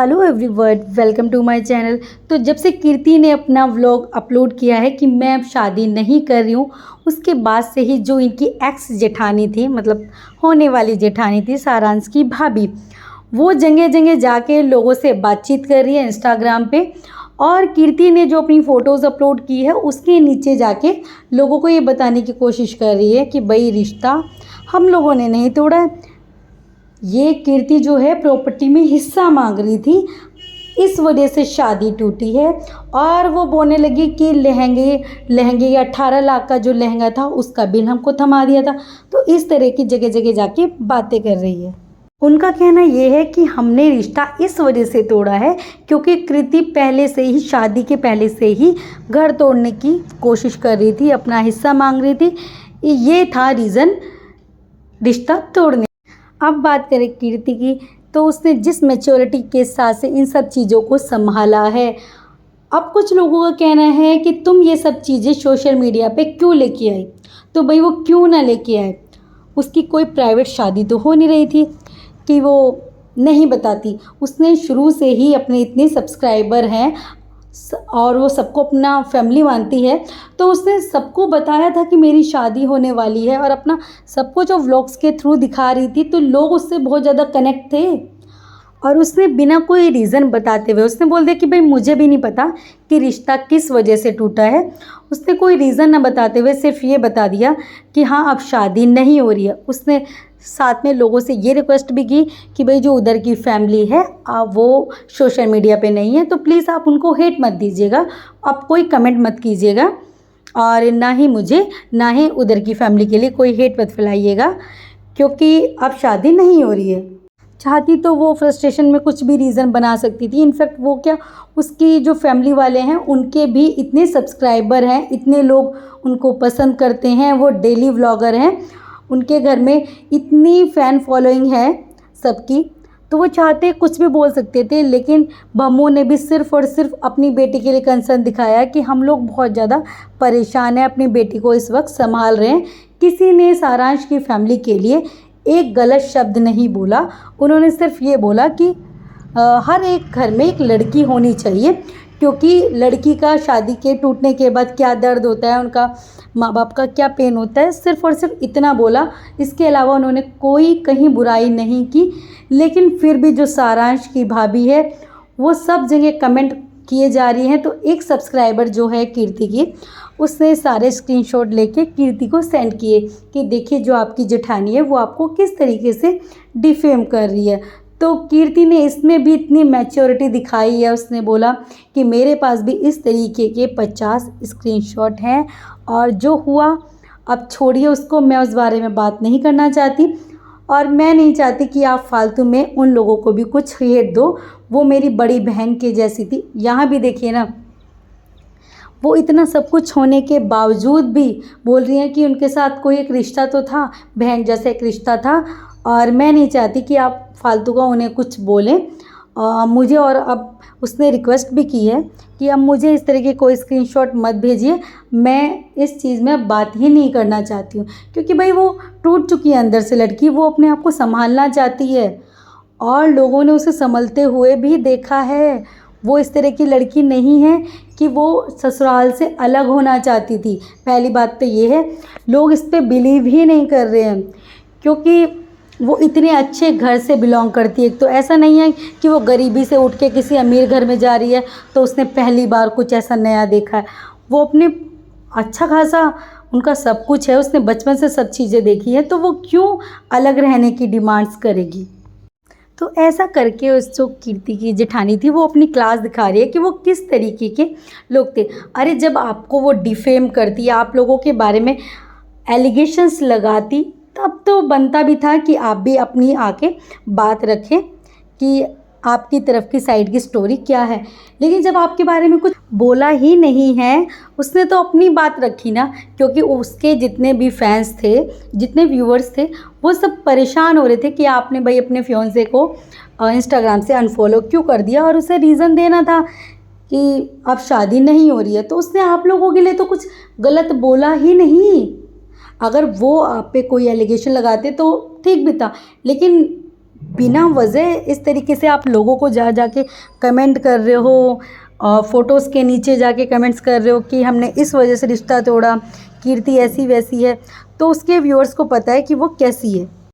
Hello everyone, welcome to my channel. तो जब से कीर्ति ने अपना व्लॉग अपलोड किया है कि मैं अब शादी नहीं कर रही हूँ, उसके बाद से ही जो इनकी एक्स जेठानी थी, मतलब होने वाली जेठानी थी, सारांश की भाभी, वो जगह जगह जाके लोगों से बातचीत कर रही है इंस्टाग्राम पे। और कीर्ति ने जो अपनी फ़ोटोज़ अपलोड की है उसके नीचे जाके लोगों को ये बताने की कोशिश कर रही है कि भाई रिश्ता हम लोगों ने नहीं तोड़ा है। ये कीर्ति जो है प्रॉपर्टी में हिस्सा मांग रही थी, इस वजह से शादी टूटी है। और वो बोलने लगी कि लहंगे या 18 लाख का जो लहंगा था उसका बिल हमको थमा दिया था। तो इस तरह की जगह जगह जाके बातें कर रही है। उनका कहना ये है कि हमने रिश्ता इस वजह से तोड़ा है क्योंकि कृति पहले से ही, शादी के पहले से ही घर तोड़ने की कोशिश कर रही थी, अपना हिस्सा मांग रही थी। ये था रीज़न रिश्ता तोड़ने। अब बात करें कीर्ति की, तो उसने जिस मैच्योरिटी के साथ से इन सब चीज़ों को संभाला है। अब कुछ लोगों का कहना है कि तुम ये सब चीज़ें सोशल मीडिया पे क्यों लेके आई। तो भाई वो क्यों ना लेके आए, उसकी कोई प्राइवेट शादी तो हो नहीं रही थी कि वो नहीं बताती। उसने शुरू से ही अपने इतने सब्सक्राइबर हैं और वो सबको अपना फैमिली मानती है, तो उसने सबको बताया था कि मेरी शादी होने वाली है। और अपना सबको जो व्लॉग्स के थ्रू दिखा रही थी, तो लोग उससे बहुत ज़्यादा कनेक्ट थे। और उसने बिना कोई रीज़न बताते हुए उसने बोल दिया कि भाई मुझे भी नहीं पता कि रिश्ता किस वजह से टूटा है। उसने कोई रीज़न ना बताते हुए सिर्फ ये बता दिया कि हाँ अब शादी नहीं हो रही है। उसने साथ में लोगों से ये रिक्वेस्ट भी की कि भाई जो उधर की फैमिली है वो सोशल मीडिया पे नहीं है, तो प्लीज़ आप उनको हेट मत दीजिएगा, आप कोई कमेंट मत कीजिएगा और ना ही मुझे ना ही उधर की फैमिली के लिए कोई हेट मत फैलाइएगा, क्योंकि अब शादी नहीं हो रही है। चाहती तो वो फ्रस्ट्रेशन में कुछ भी रीज़न बना सकती थी। इनफैक्ट वो क्या, उसकी जो फैमिली वाले हैं उनके भी इतने सब्सक्राइबर हैं, इतने लोग उनको पसंद करते हैं, वो डेली व्लॉगर हैं, उनके घर में इतनी फ़ैन फॉलोइंग है सबकी, तो वो चाहते कुछ भी बोल सकते थे। लेकिन बम्मू ने भी सिर्फ़ और सिर्फ अपनी बेटी के लिए कंसर्न दिखाया कि हम लोग बहुत ज़्यादा परेशान हैं, अपनी बेटी को इस वक्त संभाल रहे हैं। किसी ने सारांश की फैमिली के लिए एक गलत शब्द नहीं बोला। उन्होंने सिर्फ ये बोला कि हर एक घर में एक लड़की होनी चाहिए, क्योंकि लड़की का शादी के टूटने के बाद क्या दर्द होता है, उनका माँ बाप का क्या पेन होता है, सिर्फ और सिर्फ इतना बोला। इसके अलावा उन्होंने कोई कहीं बुराई नहीं की। लेकिन फिर भी जो सारांश की भाभी है वो सब जगह कमेंट किए जा रही हैं। तो एक सब्सक्राइबर जो है कीर्ति की, उसने सारे स्क्रीनशॉट लेके कीर्ति को सेंड किए कि देखिए जो आपकी जेठानी है वो आपको किस तरीके से डिफेम कर रही है। तो कीर्ति ने इसमें भी इतनी मैच्योरिटी दिखाई है। उसने बोला कि मेरे पास भी इस तरीके के 50 स्क्रीनशॉट हैं और जो हुआ अब छोड़िए उसको, मैं उस बारे में बात नहीं करना चाहती और मैं नहीं चाहती कि आप फालतू में उन लोगों को भी कुछ हेट दो। वो मेरी बड़ी बहन के जैसी थी। यहाँ भी देखिए ना, वो इतना सब कुछ होने के बावजूद भी बोल रही हैं कि उनके साथ कोई एक रिश्ता तो था, बहन जैसा एक रिश्ता था, और मैं नहीं चाहती कि आप फालतू का उन्हें कुछ बोलें मुझे। और अब उसने रिक्वेस्ट भी की है कि अब मुझे इस तरह के कोई स्क्रीनशॉट मत भेजिए, मैं इस चीज़ में बात ही नहीं करना चाहती हूँ। क्योंकि भाई वो टूट चुकी है अंदर से लड़की, वो अपने आप को संभालना चाहती है और लोगों ने उसे संभलते हुए भी देखा है। वो इस तरह की लड़की नहीं है कि वो ससुराल से अलग होना चाहती थी। पहली बात तो ये है, लोग इस पर बिलीव ही नहीं कर रहे हैं क्योंकि वो इतने अच्छे घर से बिलोंग करती है। तो ऐसा नहीं है कि वो गरीबी से उठ के किसी अमीर घर में जा रही है तो उसने पहली बार कुछ ऐसा नया देखा है। वो अपने अच्छा खासा उनका सब कुछ है, उसने बचपन से सब चीज़ें देखी है, तो वो क्यों अलग रहने की डिमांड्स करेगी। तो ऐसा करके उस जो कीर्ति की जेठानी थी वो अपनी क्लास दिखा रही है कि वो किस तरीके के लोग थे। अरे जब आपको वो डिफेम करती, आप लोगों के बारे में एलिगेशंस लगाती, तब तो बनता भी था कि आप भी अपनी आके बात रखें कि आपकी तरफ की साइड की स्टोरी क्या है। लेकिन जब आपके बारे में कुछ बोला ही नहीं है, उसने तो अपनी बात रखी ना, क्योंकि उसके जितने भी फैंस थे, जितने व्यूअर्स थे, वो सब परेशान हो रहे थे कि आपने भाई अपने फियोंसे को इंस्टाग्राम से अनफॉलो क्यों कर दिया। और उसे रीज़न देना था कि अब शादी नहीं हो रही है। तो उसने आप लोगों के लिए तो कुछ गलत बोला ही नहीं। अगर वो आप पे कोई एलिगेशन लगाते तो ठीक भी था, लेकिन बिना वजह इस तरीके से आप लोगों को जा जा के कमेंट कर रहे हो, फ़ोटोज़ के नीचे जाके कमेंट्स कर रहे हो कि हमने इस वजह से रिश्ता तोड़ा, कीर्ति ऐसी वैसी है, तो उसके व्यूअर्स को पता है कि वो कैसी है।